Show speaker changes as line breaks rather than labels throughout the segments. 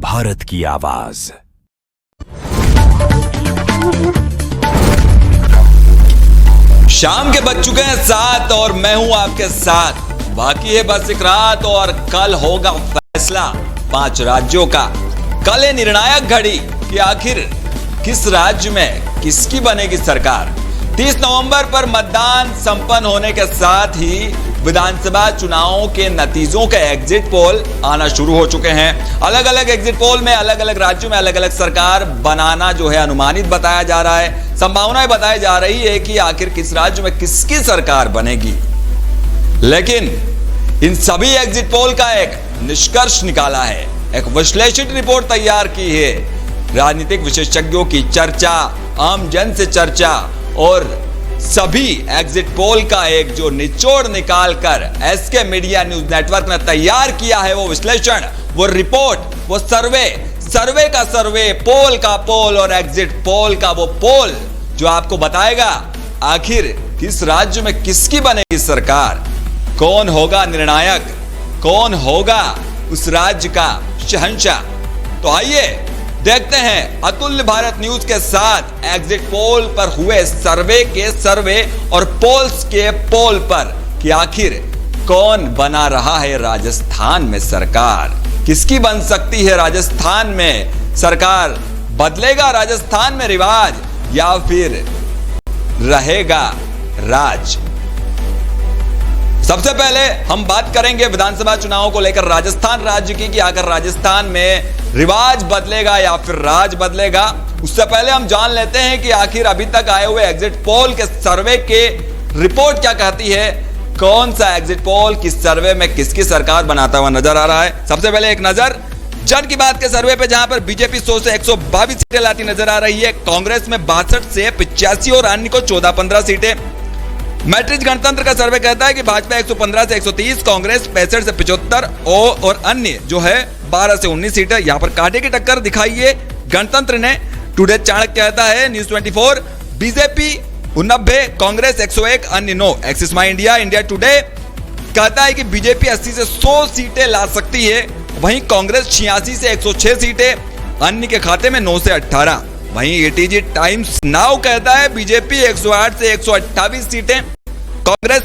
भारत की आवाज।
शाम के बज चुके हैं 7 और मैं हूं आपके साथ। बाकी है बस एक रात और कल होगा फैसला 5 राज्यों का। कल है निर्णायक घड़ी कि आखिर किस राज्य में किसकी बनेगी सरकार। 30 नवंबर पर मतदान संपन्न होने के साथ ही विधानसभा चुनावों के नतीजों के एग्जिट पोल आना शुरू हो चुके हैं। अलग अलग एग्जिट पोल में अलग अलग राज्यों में अलग अलग सरकार बनाना जो है अनुमानित बताया जा रहा है। संभावनाएं बताई जा रही है कि आखिर किस राज्य में किसकी सरकार बनेगी। लेकिन इन सभी एग्जिट पोल का एक निष्कर्ष निकाला है, एक विश्लेषित रिपोर्ट तैयार की है। राजनीतिक विशेषज्ञों की चर्चा, आम जन से चर्चा और सभी एग्जिट पोल का एक जो निचोड़ निकालकर एसके मीडिया न्यूज नेटवर्क ने तैयार किया है, वो विश्लेषण, वो रिपोर्ट, वो सर्वे का सर्वे, पोल का पोल और एग्जिट पोल का वो पोल जो आपको बताएगा आखिर किस राज्य में किसकी बनेगी सरकार, कौन होगा निर्णायक, कौन होगा उस राज्य का शहंशाह। तो आइए देखते हैं अतुल्य भारत न्यूज के साथ एग्जिट पोल पर हुए सर्वे और पोल्स के पोल पर कि आखिर कौन बना रहा है राजस्थान में सरकार, किसकी बन सकती है राजस्थान में सरकार। बदलेगा राजस्थान में रिवाज या फिर रहेगा राज। सबसे पहले हम बात करेंगे विधानसभा चुनावों को लेकर राजस्थान राज्य की कि आखिर राजस्थान में रिवाज बदलेगा या फिर राज बदलेगा। उससे पहले हम जान लेते हैं कि आखिर अभी तक आए हुए एग्जिट पोल के सर्वे के रिपोर्ट क्या कहती है, कौन सा एग्जिट पोल किस सर्वे में किसकी सरकार बनाता हुआ नजर आ रहा है। सबसे पहले एक नजर जन की बात के सर्वे पे, जहां पर बीजेपी 100 से 122 सीटें लाती नजर आ रही है। कांग्रेस में 62 से 85 और अन्य को 14-15 सीटें। मैट्रिक्स गणतंत्र का सर्वे कहता है कि भाजपा 115 से 130, कांग्रेस 65 से 75 और अन्य जो है 12 से 19 सीटें। यहां पर कांटे की टक्कर दिखाई है गणतंत्र ने। टुडे चाणक्य कहता है, न्यूज 24, बीजेपी 89, कांग्रेस 101, अन्य 9। एक्सिस माई इंडिया, इंडिया टुडे कहता है कि बीजेपी 80 से 100 सीटें ला सकती है, वहीं कांग्रेस 86 से 106 सीटें, अन्य के खाते में 9 से 18। वहीं एटीजी टाइम्स नाउ कहता है बीजेपी 108 से 128 सीटें, कांग्रेस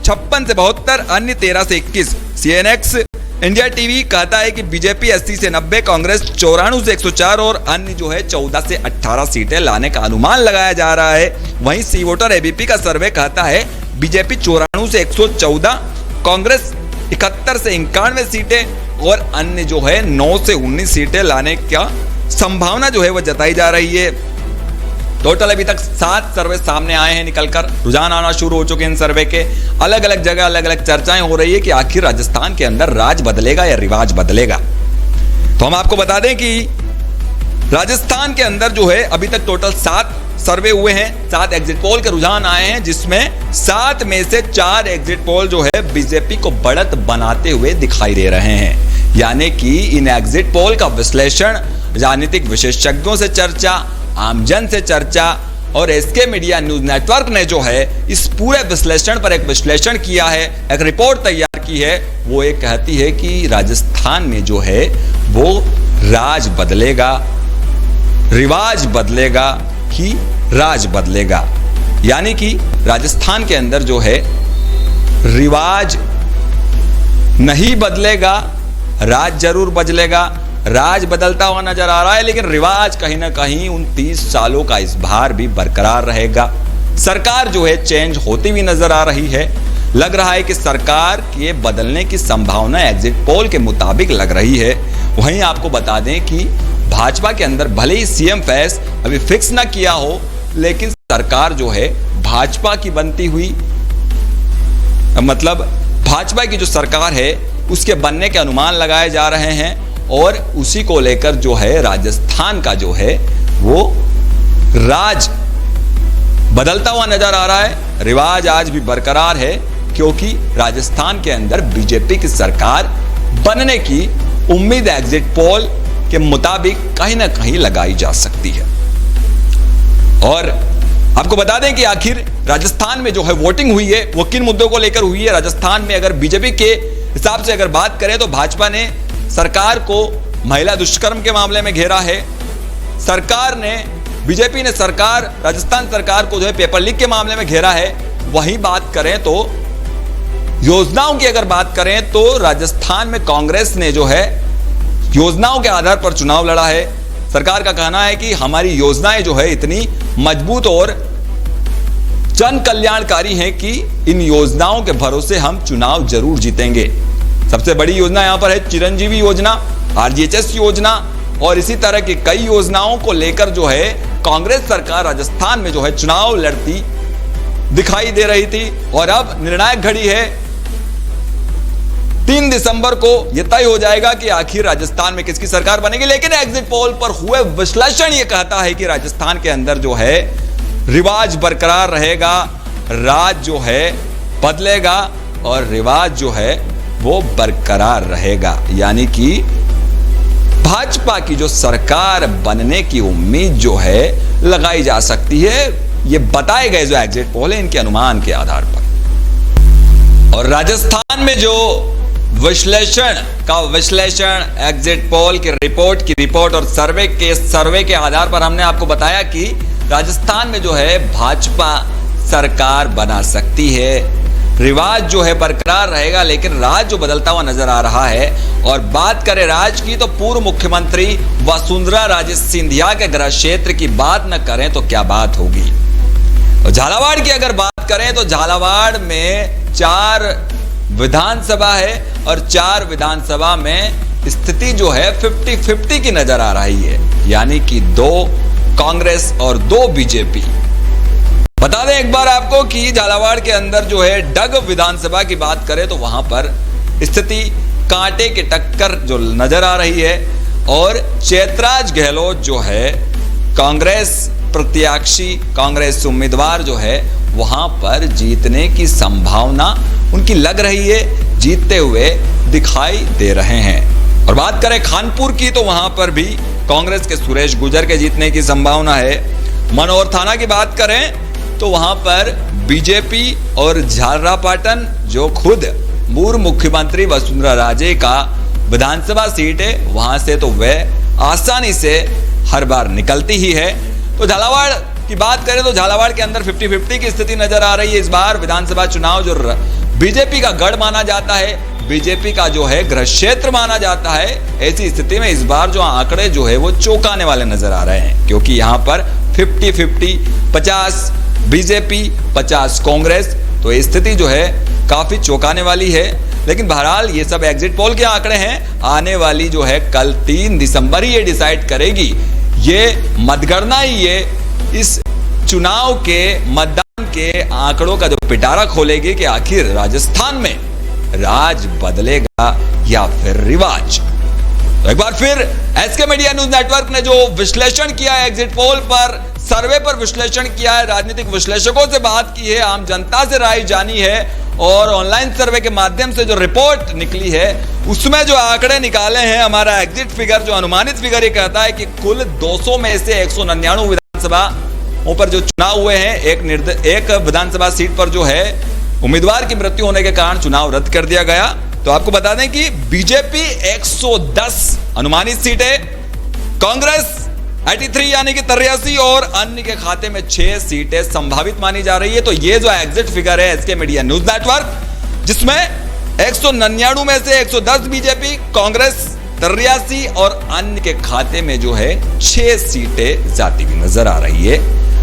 56 से 72, अन्य 13 से 21। सीएनएक्स इंडिया टीवी कहता है कि बीजेपी 80 से 90, कांग्रेस 94 से 104 और अन्य जो है 14 से 18 सीटें लाने का अनुमान लगाया जा रहा है। वहीं सी वोटर एबीपी का सर्वे कहता है बीजेपी 94 से 114, कांग्रेस 71 से 91 सीटें और अन्य जो है 9 से 19 सीटें लाने का संभावना जो है वह जताई जा रही है। टोटल अभी तक 7 सर्वे सामने आए हैं निकलकर, रुझान आना शुरू हो चुके हैं इन सर्वे के। अलग अलग जगह अलग अलग चर्चाएं हो रही है कि आखिर राजस्थान के अंदर राज बदलेगा या रिवाज बदलेगा। तो हम आपको बता दें कि राजस्थान के अंदर जो है अभी तक टोटल 7 सर्वे हुए हैं, 7 एग्जिट पोल के रुझान आए हैं, जिसमें 7 में से 4 एग्जिट पोल जो है बीजेपी को बढ़त बनाते हुए दिखाई दे रहे हैं। यानी कि इन एग्जिट पोल का विश्लेषण राजनीतिक विशेषज्ञों से चर्चा, आमजन से चर्चा और एसके मीडिया न्यूज नेटवर्क ने जो है इस पूरे विश्लेषण पर एक विश्लेषण किया है, एक रिपोर्ट तैयार की है। वो ये कहती है कि राजस्थान में जो है वो राज बदलेगा, रिवाज बदलेगा कि राज बदलेगा। यानी कि राजस्थान के अंदर जो है रिवाज नहीं बदलेगा, राज जरूर बदलेगा। राज बदलता हुआ नजर आ रहा है, लेकिन रिवाज कहीं ना कहीं उन 30 सालों का इस बार भी बरकरार रहेगा। सरकार जो है चेंज होती हुई नजर आ रही है। लग रहा है कि सरकार के बदलने की संभावना एग्जिट पोल के मुताबिक लग रही है। वहीं आपको बता दें कि भाजपा के अंदर भले ही सीएम फेस अभी फिक्स ना किया हो, लेकिन सरकार जो है भाजपा की बनती हुई, मतलब भाजपा की जो सरकार है उसके बनने के अनुमान लगाए जा रहे हैं और उसी को लेकर जो है राजस्थान का जो है वो राज बदलता हुआ नजर आ रहा है। रिवाज आज भी बरकरार है क्योंकि राजस्थान के अंदर बीजेपी की सरकार बनने की उम्मीद एग्जिट पोल के मुताबिक कहीं ना कहीं लगाई जा सकती है। और आपको बता दें कि आखिर राजस्थान में जो है वोटिंग हुई है वो किन मुद्दों को लेकर हुई है। राजस्थान में अगर बीजेपी के हिसाब से अगर बात करें तो भाजपा ने सरकार को महिला दुष्कर्म के मामले में घेरा है। सरकार ने, बीजेपी ने राजस्थान सरकार को जो है पेपर लीक के मामले में घेरा है। वहीं बात करें तो योजनाओं की अगर बात करें तो राजस्थान में कांग्रेस ने जो है योजनाओं के आधार पर चुनाव लड़ा है। सरकार का कहना है कि हमारी योजनाएं जो है इतनी मजबूत और जन कल्याणकारी हैं कि इन योजनाओं के भरोसे हम चुनाव जरूर जीतेंगे। सबसे बड़ी योजना यहां पर है चिरंजीवी योजना, आरजीएचएस योजना और इसी तरह की कई योजनाओं को लेकर जो है कांग्रेस सरकार राजस्थान में जो है चुनाव लड़ती दिखाई दे रही थी। और अब निर्णायक घड़ी है, 3 दिसंबर को यह तय हो जाएगा कि आखिर राजस्थान में किसकी सरकार बनेगी। लेकिन एग्जिट पोल पर हुए विश्लेषण यह कहता है कि राजस्थान के अंदर जो है रिवाज बरकरार रहेगा, राज जो है बदलेगा और रिवाज जो है वो बरकरार रहेगा। यानी कि भाजपा की जो सरकार बनने की उम्मीद जो है लगाई जा सकती है। ये बताए गए जो एग्जिट पोल है इनके अनुमान के आधार पर। और राजस्थान में जो विश्लेषण एग्जिट पोल की रिपोर्ट और सर्वे के आधार पर हमने आपको बताया कि राजस्थान में जो है भाजपा सरकार बना सकती है। रिवाज जो है बरकरार रहेगा लेकिन राज जो बदलता हुआ नजर आ रहा है। और बात करें राज की तो पूर्व मुख्यमंत्री वसुंधरा राजे सिंधिया के गृह क्षेत्र की बात न करें तो क्या बात होगी। और झालावाड़ की अगर बात करें तो झालावाड़ में 4 विधानसभा है और 4 विधानसभा में स्थिति जो है 50-50 की नजर आ रही है। यानी कि 2 कांग्रेस और 2 बीजेपी। बता दें एक बार आपको कि झालावाड़ के अंदर जो है डग विधानसभा की बात करें तो वहां पर स्थिति कांटे की टक्कर जो नजर आ रही है। और चैतराज गहलोत जो है कांग्रेस प्रत्याशी, कांग्रेस उम्मीदवार जो है वहां पर जीतने की संभावना उनकी लग रही है, जीतते हुए दिखाई दे रहे हैं। और बात करें खानपुर की तो वहां पर भी कांग्रेस के सुरेश गुर्जर के जीतने की संभावना है। मनोहर थाना की बात करें तो वहां पर बीजेपी और झालरापाटन जो खुद पूर्व मुख्यमंत्री वसुंधरा राजे का विधानसभा सीट है वहां से तो वह आसानी से हर बार निकलती ही है। तो झालावाड़ की बात करें तो झालावाड़ के अंदर 50-50 की स्थिति नजर आ रही है। इस बार विधानसभा चुनाव जो बीजेपी का गढ़ माना जाता है, बीजेपी का जो है गृह क्षेत्र माना जाता है, ऐसी स्थिति में इस बार जो आंकड़े जो है वो चौंकाने वाले नजर आ रहे हैं। क्योंकि यहां पर 50-50, 50 बीजेपी 50 कांग्रेस, तो ये स्थिति जो है काफी चौंकाने वाली है। लेकिन बहरहाल ये सब एग्जिट पोल के आंकड़े हैं, आने वाली जो है कल 3 दिसंबर ही ये डिसाइड करेगी। ये मतगणना ही ये इस चुनाव के मतदान के आंकड़ों का जो पिटारा खोलेगी कि आखिर राजस्थान में राज बदलेगा या फिर रिवाज। तो एक बार फिर एसके मीडिया न्यूज नेटवर्क ने जो विश्लेषण किया है एग्जिट पोल पर, सर्वे पर विश्लेषण किया है, राजनीतिक विश्लेषकों से बात की है, आम जनता से राय जानी है और ऑनलाइन सर्वे के माध्यम से जो रिपोर्ट निकली है उसमें जो आंकड़े निकाले हैं, हमारा एग्जिट फिगर जो अनुमानित फिगर ये कहता है कि कुल 200 में से 199 विधानसभाओं पर जो चुनाव हुए हैं, एक विधानसभा सीट पर जो है उम्मीदवार की मृत्यु होने के कारण चुनाव रद्द कर दिया गया। तो आपको बता दें कि बीजेपी 110 अनुमानित सीट है, कांग्रेस 83 यानी कि 83 और अन्य के खाते में 6 सीटें संभावित मानी जा रही है। तो ये जो एग्जिट फिगर है एसके मीडिया न्यूज नेटवर्क, जिसमें 199 में से 110 बीजेपी, कांग्रेस 83 और अन्य के खाते में जो है 6 सीटें जाती हुई नजर आ रही है।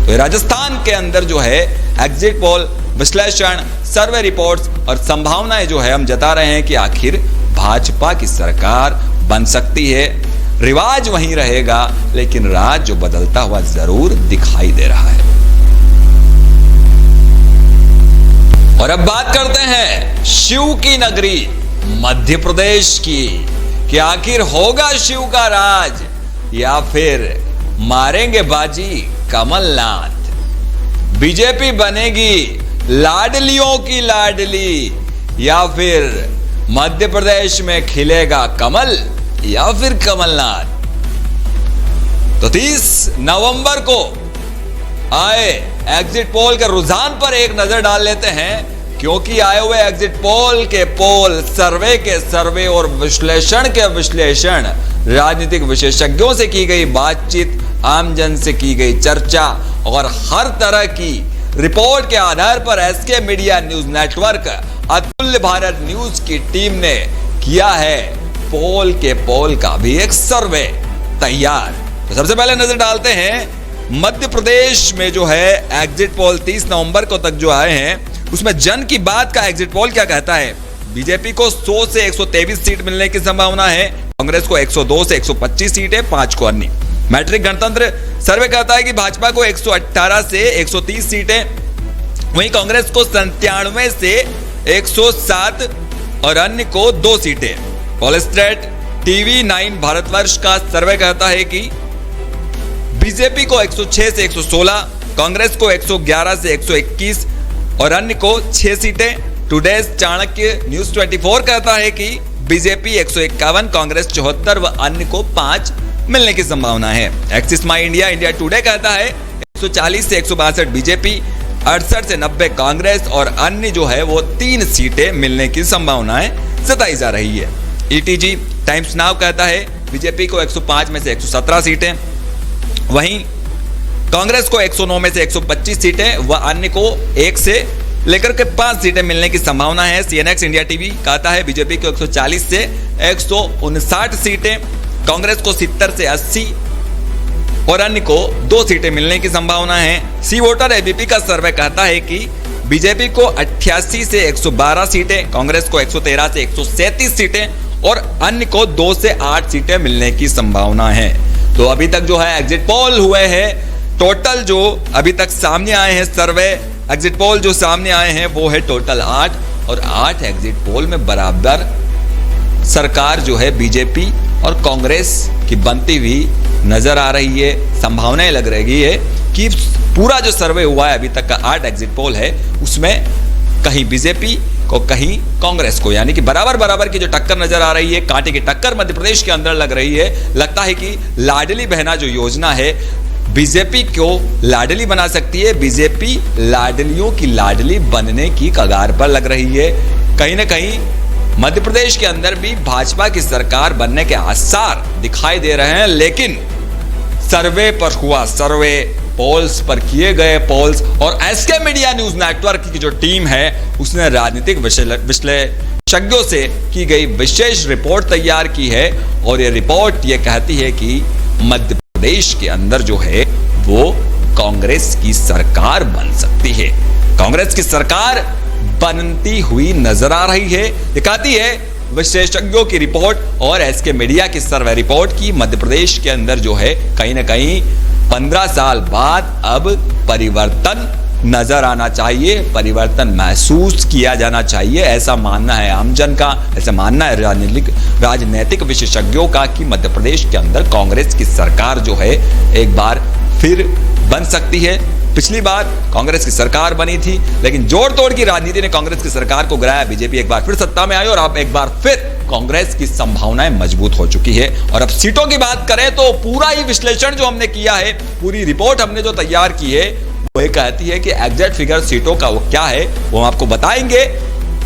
तो राजस्थान के अंदर जो है एग्जिट पोल विश्लेषण, सर्वे रिपोर्ट्स और संभावनाएं जो है हम जता रहे हैं कि आखिर भाजपा की सरकार बन सकती है। रिवाज वहीं रहेगा लेकिन राज जो बदलता हुआ जरूर दिखाई दे रहा है। और अब बात करते हैं शिव की नगरी मध्य प्रदेश की, कि आखिर होगा शिव का राज या फिर मारेंगे बाजी कमलनाथ। बीजेपी बनेगी लाडलियों की लाडली या फिर मध्य प्रदेश में खिलेगा कमल या फिर कमलनाथ। तो 30 नवंबर को आए एग्जिट पोल के रुझान पर एक नजर डाल लेते हैं, क्योंकि आए हुए एग्जिट पोल के पोल, सर्वे के सर्वे और विश्लेषण के विश्लेषण राजनीतिक विशेषज्ञों से की गई बातचीत, आमजन से की गई चर्चा और हर तरह की रिपोर्ट के आधार पर एसके मीडिया न्यूज नेटवर्क अतुल्य भारत न्यूज की टीम ने किया है पोल के पोल का भी एक सर्वे तैयार। तो सबसे पहले नजर डालते हैं मध्य प्रदेश में जो है एग्जिट पोल 30 नवंबर को तक जो आए हैं, उसमें जन की बात का एग्जिट पोल क्या कहता है। बीजेपी को 100 से 123 सीट मिलने की संभावना है, कांग्रेस को 102 से 125 सीट है, 5 को अन्य। मैट्रिक गणतंत्र सर्वे कहता है कि भाजपा को 118 से 130 सीटें, वहीं कांग्रेस को 97 से 107 और अन्य को 2 सीटें। पॉलिस्ट्रेट टीवी 9 भारतवर्ष का सर्वे कहता है कि बीजेपी को 106 से 116, कांग्रेस को 111 से 121 और अन्य को 6 सीटें। टुडेज चाणक्य न्यूज 24 कहता है कि बीजेपी 151, कांग्रेस 74 व अन्य को 5 मिलने की संभावना है। एक्सिस माई इंडिया इंडिया टुडे कहता है 140 से 162 बीजेपी, 68 से 90 कांग्रेस और अन्य जो है वो 3 सीटें मिलने की संभावनाएं जताई जा रही है। ईटीजी टाइम्स नाउ कहता है बीजेपी को 105 में से 117 सीटें, वहीं कांग्रेस को 109 में से 125 सीटें व अन्य को 1 से लेकर के 5 सीटें मिलने की संभावना है। सीएनएक्स इंडिया टीवी कहता है बीजेपी को 140 से 159 सीटें, कांग्रेस को 70 से 80 और अन्य को 2 सीटें मिलने की संभावना है। सी वोटर एबीपी का सर्वे कहता है कि बीजेपी को 88 से 112 सीटें, कांग्रेस को 113 से 137 सीटें और अन्य को 2 से 8 सीटें मिलने की संभावना है। तो अभी तक जो है एग्जिट पोल हुए हैं, टोटल जो अभी तक सामने आए हैं सर्वे एग्जिट पोल जो सामने आए हैं वो है टोटल 8 और 8 एग्जिट पोल में बराबर सरकार जो है बीजेपी और कांग्रेस की बनती हुई नजर आ रही है। संभावनाएं लग रही है कि पूरा जो सर्वे हुआ है अभी तक का 8 एग्जिट पोल है उसमें कहीं बीजेपी को कहीं कांग्रेस को, यानी कि बराबर बराबर की जो टक्कर नजर आ रही है, कांटे की टक्कर मध्य प्रदेश के अंदर लग रही है। लगता है कि लाडली बहना जो योजना है बीजेपी को लाडली बना सकती है, बीजेपी लाडलियों की लाडली बनने की कगार पर लग रही है। कहीं ना कहीं मध्य प्रदेश के अंदर भी भाजपा की सरकार बनने के आसार दिखाई दे रहे हैं, लेकिन सर्वे पर हुआ सर्वे, पोल्स पर किए गए पोल्स और एसके मीडिया न्यूज नेटवर्क की जो टीम है उसने राजनीतिक विश्लेषज्ञों से की गई विशेष रिपोर्ट तैयार की है और ये रिपोर्ट ये कहती है कि मध्य प्रदेश के अंदर जो है वो कांग्रेस की सरकार बन सकती है। कांग्रेस की सरकार बनती हुई नजर आ रही है, दिखाती है विशेषज्ञों की रिपोर्ट और एसके मीडिया की सर्वे रिपोर्ट की मध्य प्रदेश के अंदर जो है कहीं ना कहीं 15 साल बाद अब परिवर्तन नजर आना चाहिए, परिवर्तन महसूस किया जाना चाहिए, ऐसा मानना है आमजन का, ऐसा मानना है राजनीतिक विशेषज्ञों का कि मध्य प्रदेश के अंदर कांग्रेस की सरकार जो है एक बार फिर बन सकती है। पिछली बार कांग्रेस की सरकार बनी थी लेकिन जोड़ तोड़ की राजनीति ने कांग्रेस की सरकार को गिराया, बीजेपी एक बार फिर सत्ता में आई और अब एक बार फिर कांग्रेस की संभावनाएं मजबूत हो चुकी है। और अब सीटों की बात करें तो पूरा ही विश्लेषण जो हमने किया है, पूरी रिपोर्ट हमने जो तैयार की है वो ये कहती है कि एग्जैक्ट फिगर सीटों का वो क्या है वो हम आपको बताएंगे।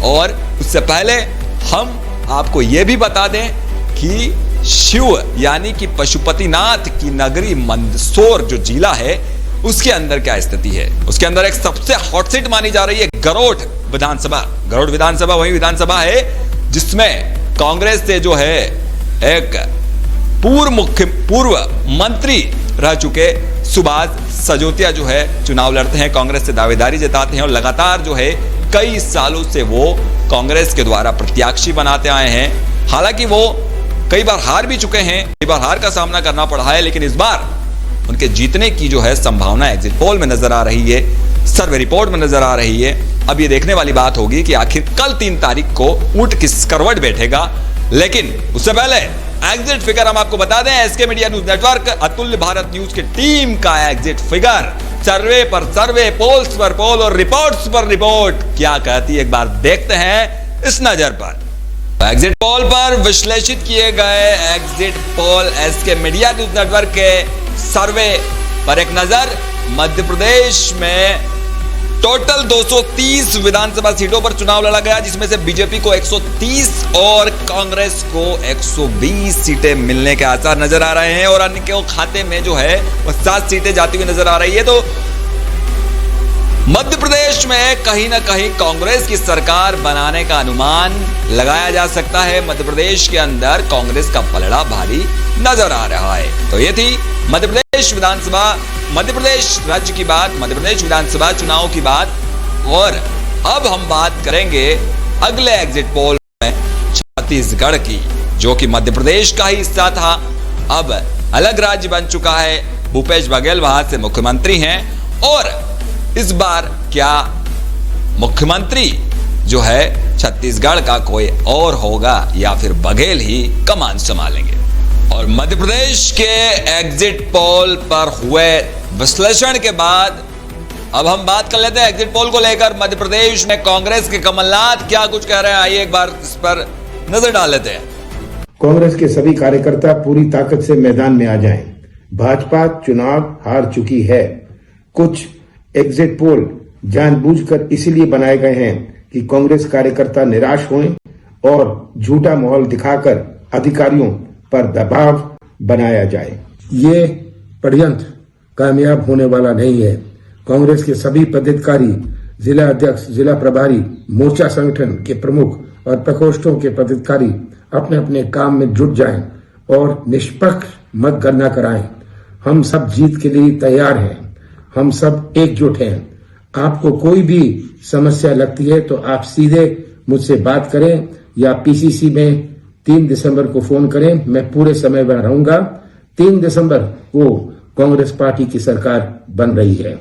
और उससे पहले हम आपको ये भी बता दें कि शिव यानी कि पशुपतिनाथ की नगरी मंदसौर जो जिला है उसके अंदर क्या स्थिति है। उसके अंदर एक सबसे हॉट सीट मानी जा रही है गरोठ विधानसभा। गरोठ विधानसभा वही विधानसभा है जिसमें कांग्रेस से जो है एक पूर्व मंत्री रह चुके सुभाष सजोतिया जो है चुनाव लड़ते हैं, कांग्रेस से दावेदारी जताते हैं और लगातार जो है कई सालों से वो कांग्रेस के द्वारा प्रत्याशी बनाते आए हैं। हालांकि वो कई बार हार भी चुके हैं, कई बार हार का सामना करना पड़ा है, लेकिन इस बार उनके जीतने की जो है संभावना एग्जिट पोल में नजर आ रही है, सर्वे रिपोर्ट में नजर आ रही है। अब ये देखने वाली बात होगी कि आखिर कल 3 तारीख को ऊंट किस करवट बैठेगा। लेकिन उससे पहले एग्जिट फिगर हम आपको बता दें, एसके मीडिया न्यूज नेटवर्क अतुल्य भारत न्यूज की टीम का एग्जिट फिगर सर्वे पर सर्वे, पोल्स पर पोल और रिपोर्ट्स पर रिपोर्ट क्या कहती है एक बार देखते हैं इस नजर पर। एग्जिट पोल पर विश्लेषित किए गए exit poll SK media news network के सर्वे पर एक नजर। मध्य प्रदेश में टोटल 230 विधानसभा सीटों पर चुनाव लड़ा गया जिसमें से बीजेपी को 130 और कांग्रेस को 120 सीटें मिलने के आसार नजर आ रहे हैं और अन्य के खाते में जो है वो 7 सीटें जाती हुई नजर आ रही है। तो मध्य प्रदेश में कहीं ना कहीं कांग्रेस की सरकार बनाने का अनुमान लगाया जा सकता है। मध्य प्रदेश के अंदर कांग्रेस का पलड़ा भारी नजर आ रहा है। तो ये थी मध्य प्रदेश विधानसभा, मध्य प्रदेश राज्य की बात, मध्य प्रदेश विधानसभा चुनाव की बात। और अब हम बात करेंगे अगले एग्जिट पोल में छत्तीसगढ़ की, जो कि मध्य प्रदेश का ही हिस्सा था, अब अलग राज्य बन चुका है। भूपेश बघेल वहां से मुख्यमंत्री हैं और इस बार क्या मुख्यमंत्री जो है छत्तीसगढ़ का कोई और होगा या फिर बघेल ही कमान संभालेंगे। और मध्य प्रदेश के एग्जिट पोल पर हुए विश्लेषण के बाद अब हम बात कर लेते हैं एग्जिट पोल को लेकर। मध्य प्रदेश में कांग्रेस के कमलनाथ क्या कुछ कह रहे हैं, आइए एक बार इस पर नजर डाल लेते हैं।
कांग्रेस के सभी कार्यकर्ता पूरी ताकत से मैदान में आ जाएं। भाजपा चुनाव हार चुकी है। कुछ एग्जिट पोल जानबूझकर इसलिए बनाए गए हैं कि कांग्रेस कार्यकर्ता निराश हों और झूठा माहौल दिखाकर अधिकारियों पर दबाव बनाया जाए। ये षड्यंत्र कामयाब होने वाला नहीं है। कांग्रेस के सभी पदाधिकारी, जिला अध्यक्ष, जिला प्रभारी, मोर्चा संगठन के प्रमुख और प्रकोष्ठों के पदाधिकारी अपने अपने काम में जुट जाएं और निष्पक्ष मतगणना कराएं। हम सब जीत के लिए तैयार हैं। हम सब एकजुट हैं। आपको कोई भी समस्या लगती है तो आप सीधे मुझसे बात करें या पीसीसी में 3 दिसंबर को फोन करें। मैं पूरे समय में रहूंगा। 3 दिसंबर को कांग्रेस पार्टी की सरकार बन रही है।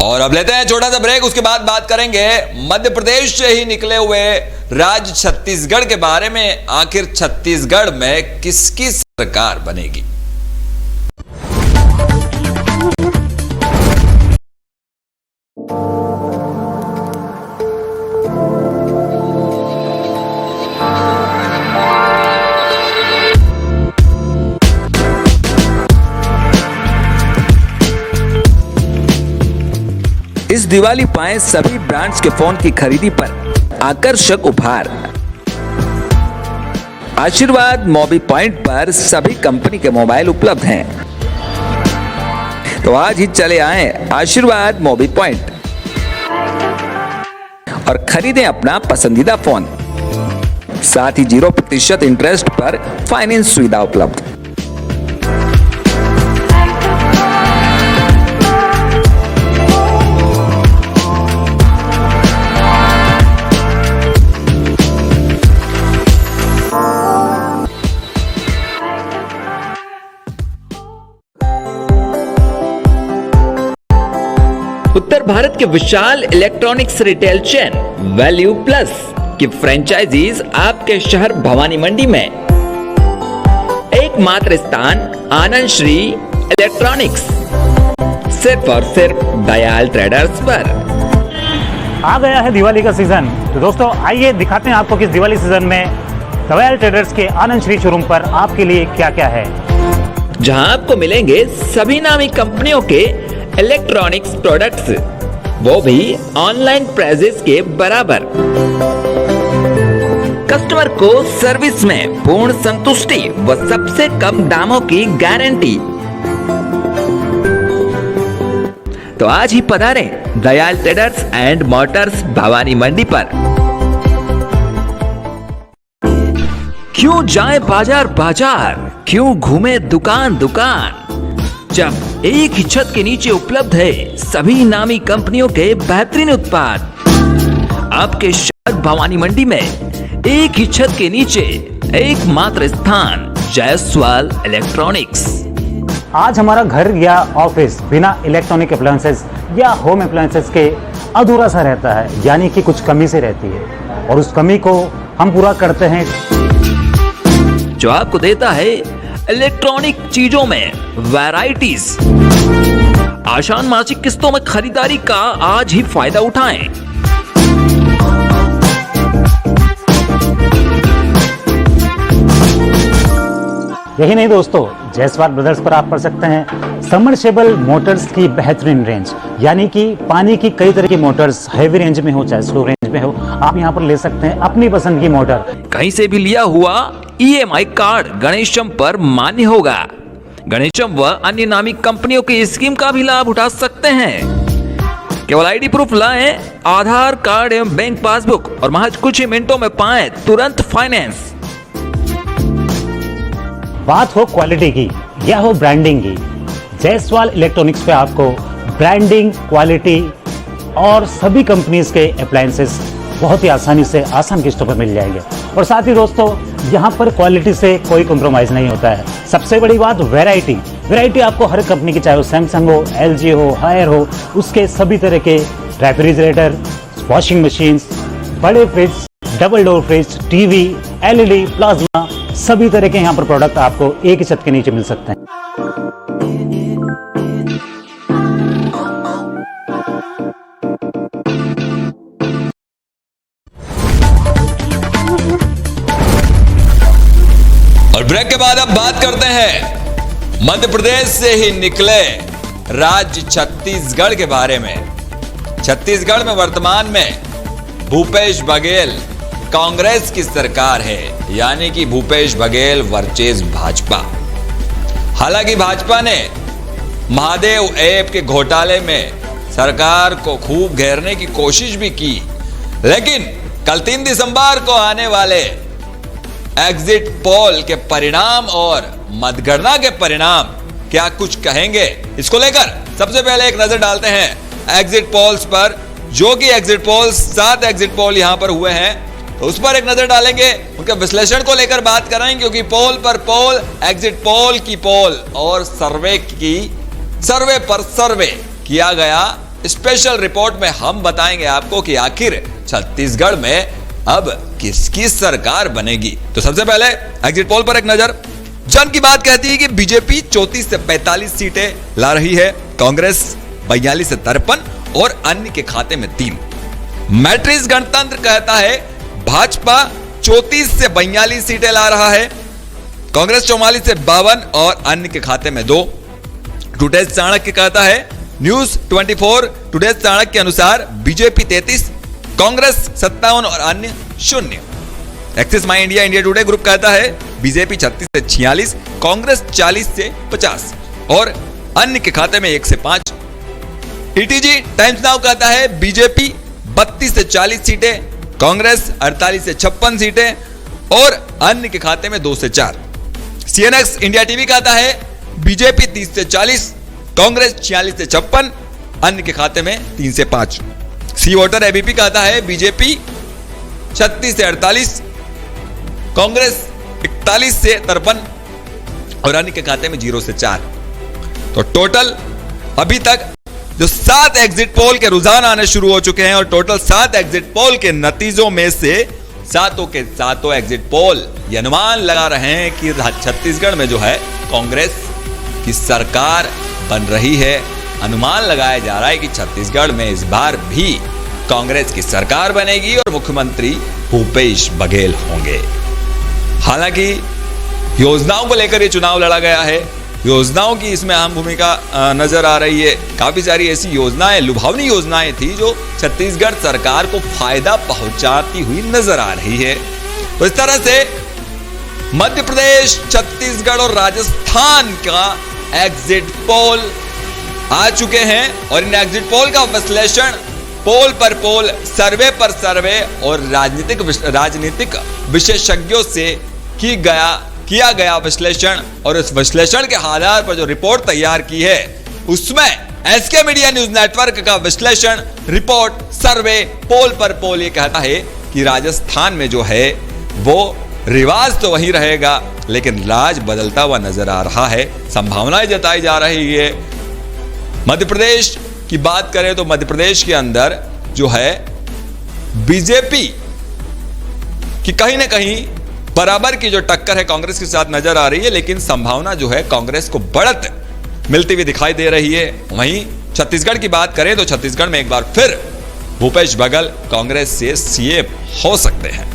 और अब लेते हैं छोटा सा ब्रेक, उसके बाद बात करेंगे मध्य प्रदेश से ही निकले हुए राज्य छत्तीसगढ़ के बारे में। आखिर छत्तीसगढ़ में किसकी सरकार बनेगी।
इस दिवाली पाएं सभी ब्रांड्स के फोन की खरीदी पर आकर्षक उपहार। आशीर्वाद मोबी पॉइंट पर सभी कंपनी के मोबाइल उपलब्ध हैं। तो आज ही चले आएं आशीर्वाद मोबी पॉइंट और खरीदें अपना पसंदीदा फोन। साथ ही 0% इंटरेस्ट पर फाइनेंस सुविधा उपलब्ध। उत्तर भारत के विशाल electronics retail chain value plus की फ्रेंचाइजीज आपके शहर भवानी मंडी में। एकमात्र स्थान आनंद श्री इलेक्ट्रॉनिक्स, सिर्फ और सिर्फ दयाल ट्रेडर्स पर।
आ गया है दिवाली का सीजन, तो दोस्तों आइए दिखाते हैं आपको कि इस दिवाली सीजन में दयाल ट्रेडर्स के आनंद श्री शोरूम पर आपके लिए क्या क्या है।
जहां आपको मिलेंगे सभी नामी कंपनियों के इलेक्ट्रॉनिक्स प्रोडक्ट्स, वो भी ऑनलाइन प्राइसेस के बराबर। कस्टमर को सर्विस में पूर्ण संतुष्टि व सबसे कम दामों की गारंटी। तो आज ही पधारें Dayal traders and motors Bhawani Mandi पर। क्यों जाए बाजार बाजार, क्यों घूमे दुकान दुकान, जब एक ही छत के नीचे उपलब्ध है सभी नामी कंपनियों के बेहतरीन उत्पाद। आपके शहर भवानी मंडी में एक ही छत के नीचे एकमात्र स्थान जायसवाल इलेक्ट्रॉनिक्स।
आज हमारा घर या ऑफिस बिना इलेक्ट्रॉनिक अप्लायंसेस या होम अप्लायंसेस के अधूरा सा रहता है, यानी कि कुछ कमी से रहती है, और उस कमी को हम पूरा करते हैं
जो आपको देता है इलेक्ट्रॉनिक चीजों में वैराइटीज। आसान मासिक किस्तों में खरीदारी का आज ही फायदा उठाएं।
यही नहीं दोस्तों, जायसवाल ब्रदर्स पर आप पढ़ सकते हैं सबमर्सिबल मोटर्स की बेहतरीन रेंज, यानी कि पानी की कई तरह की मोटर्स हेवी रेंज में हो चाहे स्लो रेंज में हो, आप यहाँ पर ले सकते हैं अपनी पसंद की मोटर।
कहीं से भी लिया हुआ EMI कार्ड गणेशम पर मान्य होगा। गणेशम व अन्य नामी कंपनियों की स्कीम का भी लाभ उठा सकते हैं। केवल ID प्रूफ लाएं, आधार कार्ड एवं बैंक पासबुक और महज कुछ ही मिनटों में पाएं तुरंत फाइनेंस।
बात हो क्वालिटी की या हो ब्रांडिंग की, जायसवाल इलेक्ट्रॉनिक्स पे आपको ब्रांडिंग, क्वालिटी और सभी कंपनीज के अप्लायंसेस बहुत ही आसानी से आसान किस्तों पर मिल जाएंगे। और साथ ही दोस्तों, यहाँ पर क्वालिटी से कोई कॉम्प्रोमाइज नहीं होता है। सबसे बड़ी बात वैरायटी आपको हर कंपनी की, चाहे वो सैमसंग हो, LG हो, हायर हो, उसके सभी तरह के रेफ्रिजरेटर, वॉशिंग मशीन्स, बड़े fridge, double door fridge, TV, LED, plasma, सभी तरह के यहाँ पर प्रोडक्ट आपको एक ही छत के नीचे मिल सकते हैं।
और ब्रेक के बाद अब बात करते हैं मध्य प्रदेश से ही निकले राज्य छत्तीसगढ़ के बारे में। छत्तीसगढ़ में वर्तमान में भूपेश बघेल कांग्रेस की सरकार है, यानी कि भूपेश बघेल वर्सेस भाजपा। हालांकि भाजपा ने महादेव ऐप के घोटाले में सरकार को खूब घेरने की कोशिश भी की, लेकिन कल 3 दिसंबर को आने वाले एग्जिट पोल के परिणाम और मतगणना के परिणाम क्या कुछ कहेंगे, इसको लेकर सबसे पहले एक नजर डालते हैं एग्जिट पोल्स पर, जो कि एग्जिट पोल्स 7 एग्जिट पोल यहां पर हुए हैं, तो उस पर एक नजर डालेंगे, उनके विश्लेषण को लेकर बात करेंगे, क्योंकि पोल पर पोल, एग्जिट पोल की पोल और सर्वे पर सर्वे किया गया स्पेशल रिपोर्ट में हम बताएंगे आपको कि आखिर छत्तीसगढ़ में अब किसकी सरकार बनेगी। तो सबसे पहले एग्जिट पोल पर एक नजर। जन की बात कहती है कि बीजेपी 34 से 45 सीटें ला रही है, कांग्रेस 42 से 53 और अन्य के खाते में 3। मैट्रिक्स गणतंत्र कहता है भाजपा 34 से 42 सीटें ला रहा है, कांग्रेस 44 से 52 और अन्य के खाते में 2। टुडेज चाणक्य कहता है, न्यूज 24 टुडेज चाणक्य के अनुसार बीजेपी 33, कांग्रेस 57 और अन्य 0। एक्सिस माई इंडिया इंडिया टुडे ग्रुप कहता है बीजेपी 36 से 46, कांग्रेस 40 से 50 और अन्य के खाते में 1 से 5। ETG टाइम्स नाउ कहता है बीजेपी 32 से 40 सीटें, कांग्रेस 48 से 56 सीटें और अन्य के खाते में 2 से 4। CNX इंडिया टीवी कहता है बीजेपी 30 से 40, कांग्रेस 46 से 56, अन्य के खाते में 3 से 5। सी वोटर ABP कहता है बीजेपी 36 से 48, कांग्रेस 41 से 53 और अन्य के खाते में 0 से 4। तो टोटल अभी तक जो 7 एग्जिट पोल के रुझान आने शुरू हो चुके हैं और टोटल 7 एग्जिट पोल के नतीजों में से सातों के सातों एग्जिट पोल ये अनुमान लगा रहे हैं कि छत्तीसगढ़ में जो है कांग्रेस की सरकार बन रही है। अनुमान लगाया जा रहा है कि छत्तीसगढ़ में इस बार भी कांग्रेस की सरकार बनेगी और मुख्यमंत्री भूपेश बघेल होंगे। हालांकि योजनाओं को लेकर यह चुनाव लड़ा गया है, योजनाओं की इसमें अहम भूमिका नजर आ रही है। काफी सारी ऐसी योजनाएं, लुभावनी योजनाएं थी जो छत्तीसगढ़ सरकार को फायदा पहुंचाती हुई नजर आ रही है। तो इस तरह से मध्य प्रदेश, छत्तीसगढ़ और राजस्थान का एग्जिट पोल आ चुके हैं और इन एग्जिट पोल का विश्लेषण पोल पर पोल, सर्वे पर सर्वे और राजनीतिक विशेषज्ञों से किया गया विश्लेषण, और इस विश्लेषण के आधार पर जो रिपोर्ट तैयार की है उसमें SK मीडिया न्यूज नेटवर्क का विश्लेषण, रिपोर्ट, सर्वे, पोल पर पोल ये कहता है कि राजस्थान में जो है वो रिवाज तो वही रहेगा लेकिन राज बदलता हुआ नजर आ रहा है, संभावनाएं जताई जा रही है। मध्य प्रदेश की बात करें तो मध्य प्रदेश के अंदर जो है बीजेपी की कहीं ना कहीं बराबर की जो टक्कर है कांग्रेस के साथ नजर आ रही है, लेकिन संभावना जो है कांग्रेस को बढ़त मिलती हुई दिखाई दे रही है। वहीं छत्तीसगढ़ की बात करें तो छत्तीसगढ़ में एक बार फिर भूपेश बघेल कांग्रेस से CM हो सकते हैं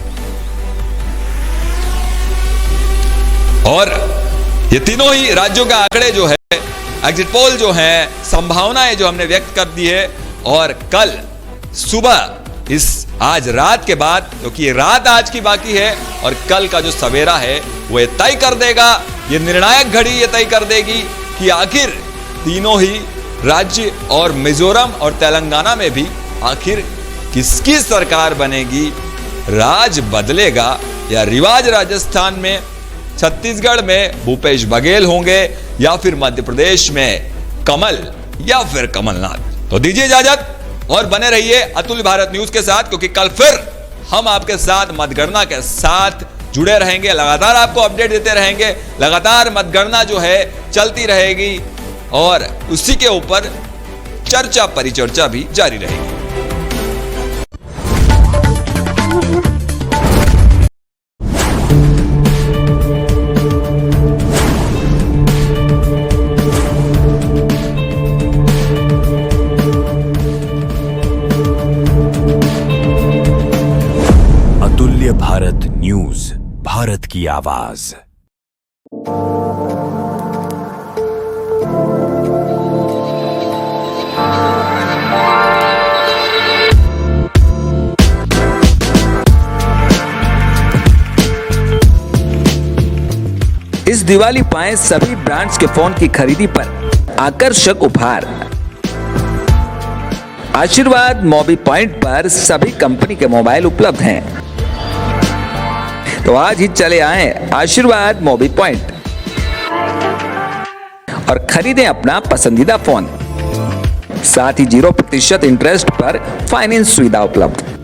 और ये तीनों ही राज्यों का आंकड़े जो है, एग्जिट पोल जो है, संभावनाएं जो हमने व्यक्त कर दी है और कल सुबह इस आज रात के बाद, क्योंकि ये रात आज की बाकी है और कल का जो सवेरा है वो ये तय कर देगा, ये निर्णायक घड़ी ये तय कर देगी कि आखिर तीनों ही राज्य और मिजोरम और तेलंगाना में भी आखिर किसकी सरकार बनेगी। राज बदलेगा या रिवाज राजस्थान में, छत्तीसगढ़ में भूपेश बघेल होंगे या फिर मध्य प्रदेश में कमल या फिर कमलनाथ। तो दीजिए इजाजत और बने रहिए अतुल्य भारत न्यूज के साथ, क्योंकि कल फिर हम आपके साथ मतगणना के साथ जुड़े रहेंगे, लगातार आपको अपडेट देते रहेंगे, लगातार मतगणना जो है चलती रहेगी और उसी के ऊपर चर्चा परिचर्चा भी जारी रहेगी।
अतुल्य भारत न्यूज, भारत की आवाज। इस दिवाली पाएं सभी ब्रांड्स के फोन की खरीदी पर आकर्षक उपहार। आशीर्वाद मोबी पॉइंट पर सभी कंपनी के मोबाइल उपलब्ध हैं, तो आज ही चले आएं आशीर्वाद मोबी पॉइंट और खरीदें अपना पसंदीदा फोन। साथ ही 0% इंटरेस्ट पर फाइनेंस सुविधा उपलब्ध।